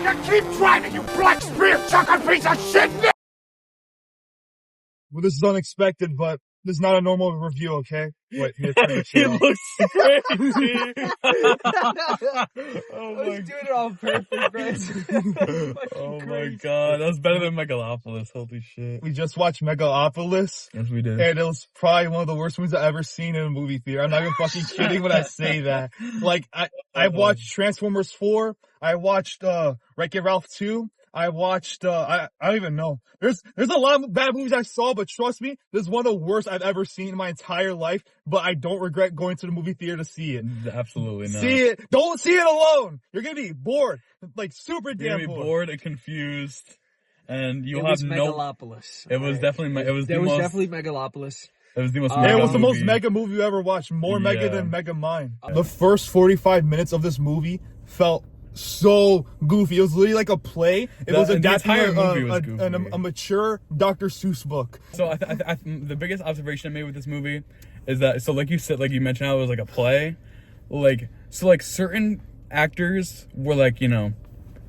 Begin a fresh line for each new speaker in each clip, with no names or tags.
Now keep driving, you black spear chucker piece of shit!
Well, this is unexpected, but this is not a normal review, okay? Wait,
He looks crazy.
Oh my doing it on purpose, bro.
Oh my god, that's better than Megalopolis. Holy shit.
We just watched Megalopolis.
Yes, we did.
And it was probably one of the worst movies I've ever seen in a movie theater. I'm not even fucking kidding when I say that. Like, I watched Transformers 4. I watched, Wreck-It Ralph 2. I watched, I don't even know. There's a lot of bad movies I saw, but trust me, this is one of the worst I've ever seen in my entire life, but I don't regret going to the movie theater to see it.
Absolutely not.
See it. Don't see it alone. You're gonna be bored. Like, super damn bored.
You're gonna be bored and confused, and you'll
have
no...
Megalopolis.
It was definitely, it was the most...
definitely Megalopolis.
It was the most
It was the most
movie.
mega movie you ever watched. More mega than Mega Mind. The first 45 minutes of this movie felt so goofy. It was literally like a play. It was adapting a mature Dr. Seuss book.
So the biggest observation I made with this movie is that, so like you said, like you mentioned how it was like a play. Like, so like certain actors were like, you know,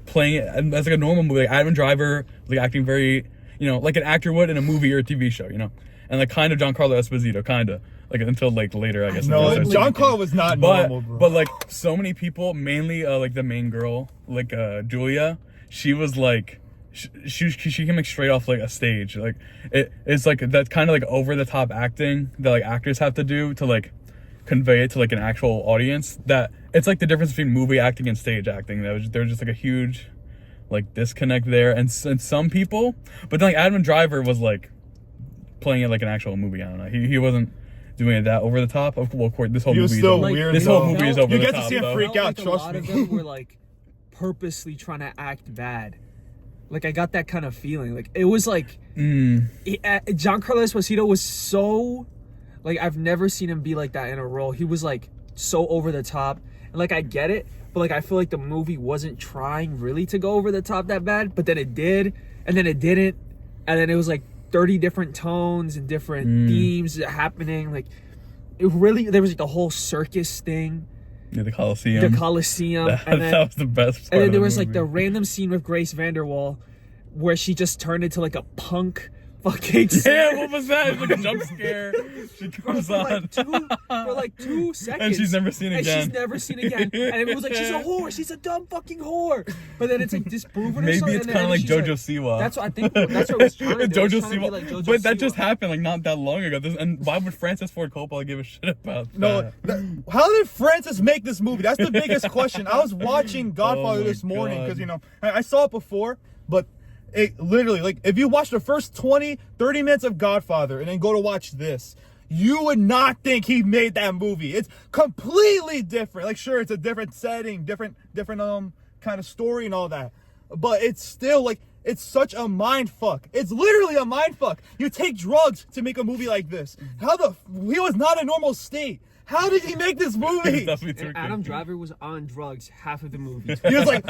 playing it as like a normal movie. Like Adam Driver, like acting very, you know, like an actor would in a movie or a TV show, you know? And like kind of Giancarlo Esposito, kind of. Like until like later, I guess.
No, Giancarlo was not normal, bro.
But like so many people, mainly like the main girl, like Julia, she was like, she came like straight off like a stage. Like it's like that kind of like over the top acting that like actors have to do to like convey it to like an actual audience. That it's like the difference between movie acting and stage acting. There's just like a huge like disconnect there, and some people, but then like Adam Driver was like playing it like an actual movie. I don't know. He wasn't doing it that over the top. Of course, this whole movie is over.
Weird.
This whole movie is over the top.
You get to see him freak out. Trust me.
A lot of them were like purposely trying to act bad. Like I got that kind of feeling. Like it was like Giancarlo Esposito was so like I've never seen him be like that in a role. He was like so over the top, and like I get it, but like I feel like the movie wasn't trying really to go over the top that bad. But then it did, and then it didn't, and then it was like 30 different tones and different themes happening. Like it really, there was like the whole circus thing.
Yeah, the Coliseum. That was the best part.
And then there was like the random scene with Grace Vanderwall where she just turned into like a punk fucking
yeah, what was that? It was like a jump scare. She comes on
for like 2 seconds,
and she's never seen again.
And it was like she's a whore. She's a dumb fucking whore. But then it's like disproving
maybe
herself.
It's kind of like JoJo Siwa.
That's what I think. That's what it was trying to do.
JoJo Siwa. Like JoJo but that just happened like not that long ago. And why would Francis Ford Coppola give a shit about that?
No, how did Francis make this movie? That's the biggest question. I was watching Godfather this morning because, you know, I saw it before, but it literally, like, if you watch the first 20, 30 minutes of Godfather and then go to watch this, you would not think he made that movie. It's completely different. Like, sure, it's a different setting, different kind of story and all that. But it's still, like, it's such a mind fuck. It's literally a mind fuck. You take drugs to make a movie like this. He was not a normal state. How did he make this movie?
And Adam Driver was on drugs half of the movie.
He was like,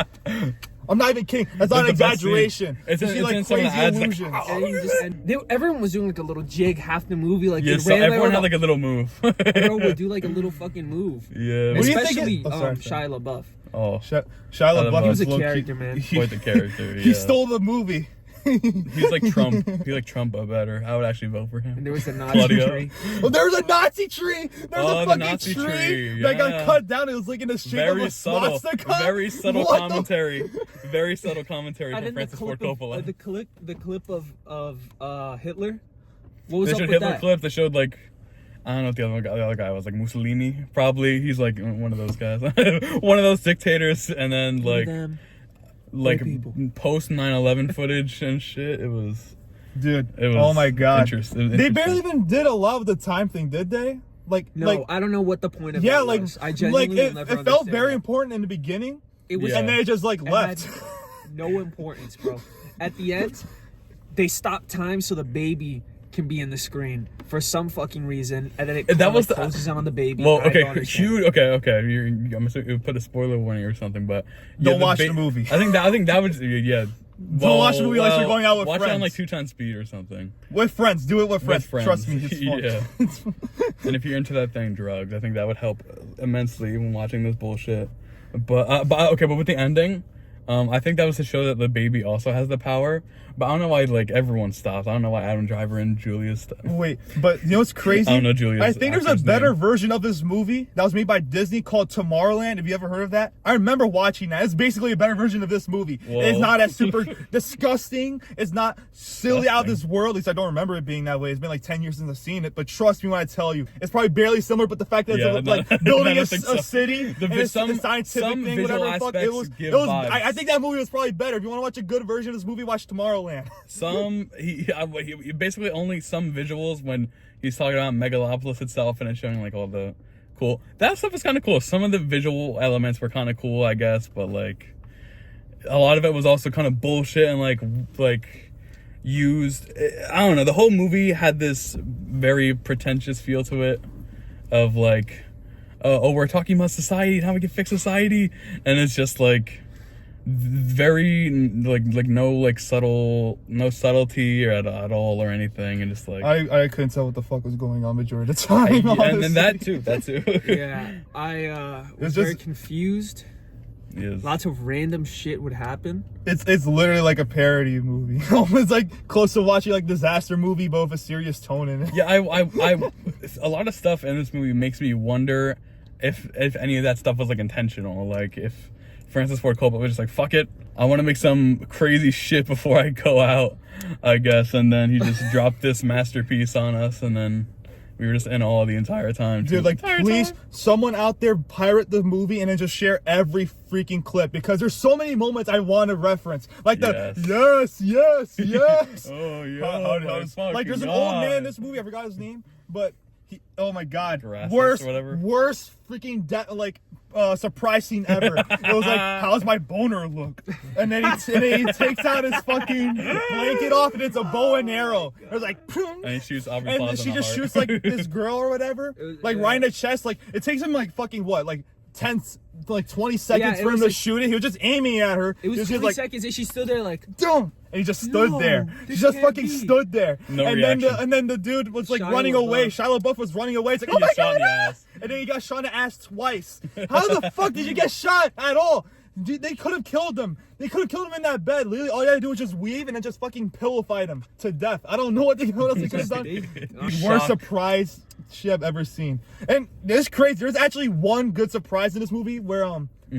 I'm not even kidding. That's not an exaggeration.
It's
like crazy illusions.
And everyone was doing like a little jig half the movie. Like
so everyone had like a little move.
Everyone would do like a little fucking move.
Yeah.
Especially Shia LaBeouf.
Oh,
Shia LaBeouf.
He was a character, man.
Quite the character. Yeah.
He stole the movie.
He's like Trump. He's like Trump, but better. I would actually vote for him.
And there was a Nazi tree.
Well, there was a Nazi tree. There's a fucking
Nazi
tree that got cut down. It was like in the shape of a swastika.
Very subtle commentary. Very subtle commentary from Francis Ford Coppola.
The clip of Hitler. What was
they
up
showed
with
Hitler
that?
clip. They showed like, I don't know what the other guy was, like Mussolini probably. He's like one of those guys, one of those dictators, and then like post 9/11 footage and shit. It was,
dude. Oh my god. They barely even did a lot of the time thing, did they?
I don't know what the point of that was. I genuinely
it felt very important in the beginning.
It was,
and then it just like left.
Had no importance, bro. At the end, they stopped time so the baby can be in the screen for some fucking reason, and then it closes on the baby.
Well, okay, huge. Okay. I'm assuming you put a spoiler warning or something, but
don't watch the movie.
I think that would
Don't watch the movie unless you're going out with friends.
Watch it on like 2x speed or something.
With friends, do it with friends. Trust me, it's fun.
Yeah. And if you're into that thing, drugs, I think that would help immensely when watching this bullshit. But with the ending, I think that was to show that the baby also has the power, but I don't know why like everyone stopped. I don't know why Adam Driver and Julia stopped.
Wait, but you know what's crazy?
I don't know Julia's
I think there's a
actor's
better
name.
version of this movie that was made by Disney called Tomorrowland. Have you ever heard of that? I remember watching that. It's basically a better version of this movie.
Whoa.
It's not as super disgusting. It's not silly out of this world. At least I don't remember it being that way. It's been like 10 years since I've seen it. But trust me when I tell you, it's probably barely similar. But the fact that it's like building a city, and it's a scientific thing, whatever the fuck, it was. I think that movie was probably better. If you want to watch a good version of this movie, watch Tomorrowland.
He basically only some visuals when he's talking about Megalopolis itself, and it's showing like all the cool. That stuff is kind of cool. Some of the visual elements were kind of cool, I guess, but like a lot of it was also kind of bullshit and like used. I don't know. The whole movie had this very pretentious feel to it, of like, oh, we're talking about society and how we can fix society, and it's just like very like no subtlety or at all or anything, and just like
I couldn't tell what the fuck was going on majority of the time.
and then that too.
Yeah, I was very confused.
Yes.
Lots of random shit would happen.
It's literally like a parody movie. Almost like close to watching like disaster movie, but with a serious tone in it.
Yeah, I a lot of stuff in this movie makes me wonder if any of that stuff was like intentional, like if Francis Ford Coppola was just like, fuck it, I want to make some crazy shit before I go out, I guess, and then he just dropped this masterpiece on us, and then we were just in awe the entire time.
Dude, like, please, someone out there pirate the movie and then just share every freaking clip, because there's so many moments I want to reference. Like the, yes.
Oh, yeah.
Like, there's an old man in this movie, I forgot his name, but he, oh my God.
Erasmus or whatever.
Worst freaking, surprise scene ever. It was like, how's my boner look? And then he takes out his fucking blanket off, and it's a bow and arrow. It was like,
and he shoots Aubrey Plaza
and she
in the
just
heart.
shoots like this girl or whatever, like right in the chest. Like, it takes him like fucking what, like 20 seconds for him to shoot it. He was just aiming at her.
It was 20
like,
seconds, and she stood there like,
don't. And he just stood there. He just fucking stood there.
No
and
reaction.
then the dude was like
Shia
running
LaBeouf.
away. Shia LaBeouf was running away. It's like,
He
oh my
got shot
God.
in the ass.
And then he got shot in the ass twice. How the fuck did you get shot at all? They could have killed him. They could have killed him in that bed. Literally, all you had to do was just weave and then just fucking pillow fight him to death. I don't know what else they could have done. Worst surprise shit I've ever seen. And it's crazy. There's actually one good surprise in this movie where,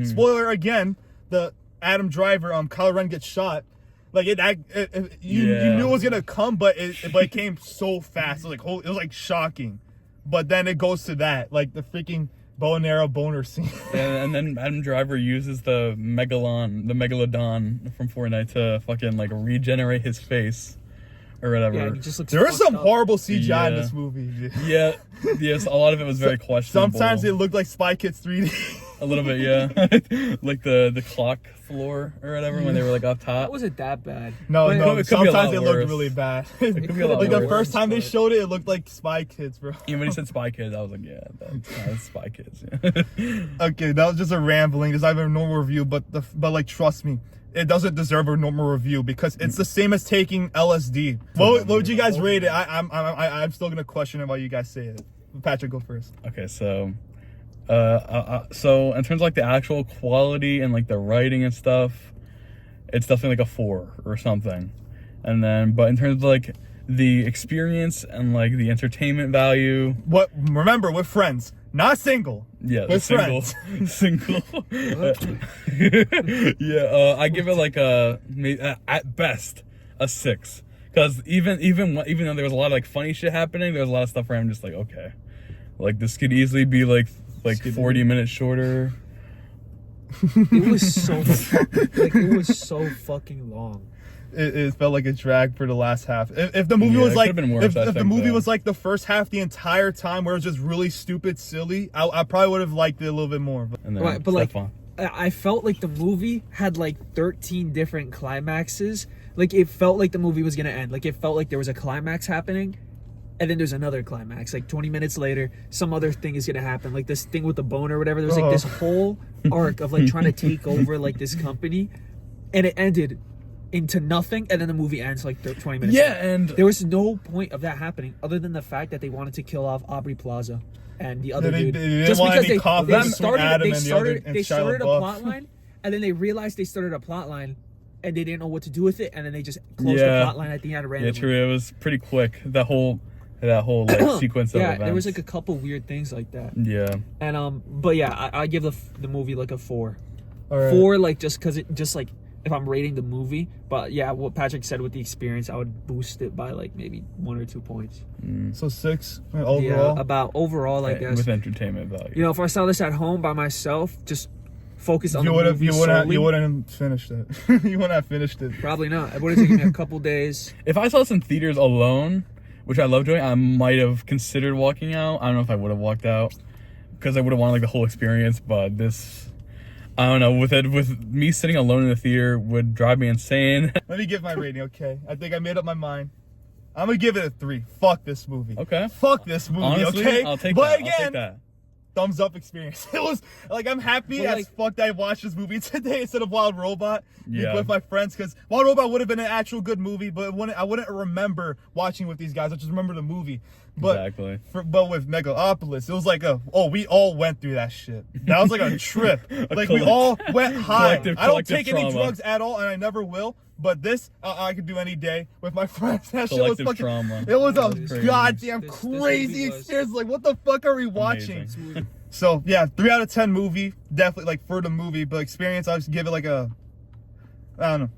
spoiler again, the Adam Driver, Kylo Ren gets shot. Like you knew it was gonna come, but it came so fast. It was like shocking. But then it goes to that, like the freaking bow and arrow boner scene.
And then Adam Driver uses the Megalodon from Fortnite to fucking like regenerate his face or whatever.
yeah, he just looks
There is some
up.
horrible CGI in
Yeah.
this movie.
Yeah, yes, a lot of it was very questionable.
Sometimes it looked like Spy Kids 3D.
a little bit, yeah. Like the clock floor or whatever when they were like up top.
It wasn't that bad.
No,
But-
it could be a
sometimes
lot
it looked
worse.
really bad.
It could be a lot
Like the
worse,
first time they
but-
showed it looked like Spy Kids, bro.
Even when he said Spy Kids, I was like, yeah, that's Spy Kids. Yeah.
Okay, that was just a rambling. It's not even a normal review, but like trust me, it doesn't deserve a normal review because it's the same as taking LSD. What would you guys rate it? I'm still gonna question it while you guys say it. Patrick, go first.
Okay, so so in terms of like the actual quality and like the writing and stuff, it's definitely like a 4 or something. And then, but in terms of like the experience and like the entertainment value,
Remember, we're friends, not single.
yeah,
We're
single. Yeah, I give it like at best a 6, because even though there was a lot of like funny shit happening, there was a lot of stuff where I'm just like, okay, like this could easily be like 40 minutes shorter.
It was so fucking long.
It felt like a drag for the last half. If the movie was
it
like,
could've been worse,
if the movie was like the first half the entire time where it was just really stupid, silly, I probably would have liked it a little bit more. But
And then
Right, but like,
Stefan.
I felt like the movie had like 13 different climaxes. Like it felt like the movie was gonna end. Like it felt like there was a climax happening, and then there's another climax. Like 20 minutes later, some other thing is gonna happen. Like this thing with the bone or whatever. There was like this whole arc of like trying to take over like this company, and it ended into nothing. And then the movie ends like 20 minutes.
Yeah,
later.
and
there was no point of that happening other than the fact that they wanted to kill off Aubrey Plaza and the other
They
dude.
didn't
just
want
because
any conflict between Adam and the other- and
they
Shia
started a
LaBeouf.
plot line and then they realized they started a plot line, and they didn't know what to do with it, and then they just closed the plot line at the end randomly.
Yeah, true. It was pretty quick. That whole like sequence of events.
There was like a couple weird things like that.
Yeah.
And but yeah, I give the movie like a 4.
All right.
4, like just because it just like if I'm rating the movie. But yeah, what Patrick said with the experience, I would boost it by like maybe 1 or 2 points.
So 6 overall.
Yeah, about overall, I guess.
With entertainment value.
You know, if I saw this at home by myself, just focus on
You
the
would
movie solely.
you wouldn't finished it. You wouldn't have finished it.
Probably not. It would have taken me a couple days.
If I saw this in theaters alone, which I love doing, I might have considered walking out. I don't know if I would have walked out because I would have wanted like the whole experience. But this, I don't know. With me sitting alone in the theater would drive me insane.
Let me give my rating, okay? I think I made up my mind. I'm gonna give it a 3. Fuck this movie.
Okay.
Fuck this movie,
Honestly,
okay?
I'll take
but
that.
again,
I'll take that.
thumbs up experience. It was like I'm happy
But,
as
like,
fuck that I watched this movie today instead of Wild Robot
Yeah.
with my friends, because Wild Robot would have been an actual good movie, but I wouldn't remember watching with these guys. I just remember the movie. But
Exactly.
but with Megalopolis, it was like we all went through that shit. That was like a trip. Like we all went high. I don't take any
trauma.
drugs at all, and I never will. But this, I could do any day with my friends. That shit was
Collective
fucking.
trauma.
It was a
Crazy.
goddamn
This
crazy
movie was-
experience. Like, what the fuck are we watching?
Amazing.
So yeah, 3 out of 10 movie. Definitely like for the movie, but experience, I just give it like a, I don't know,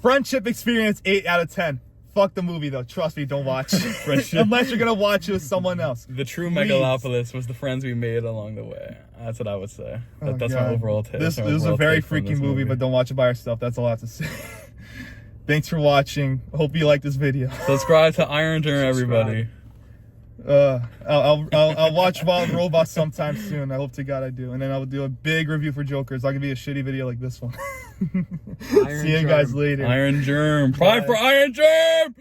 friendship experience 8 out of 10. Fuck the movie though. Trust me, don't watch.
Friendship.
Unless you're gonna watch it with someone else.
The true
Please.
Megalopolis was the friends we made along the way. That's what I would say.
Oh,
That's
God.
my overall take.
This
That's my
is a
overall
very
take from
freaking
this
movie, but don't watch it by yourself. That's all I have to say. Thanks for watching. Hope you like this video.
Subscribe to Iron Germ, everybody.
I'll watch Wild Robot sometime soon. I hope to God I do, and then I will do a big review for Jokers. I'll give you a shitty video like this one.
Iron
See you guys
Germ.
later.
Iron Germ. Pride for Iron Germ!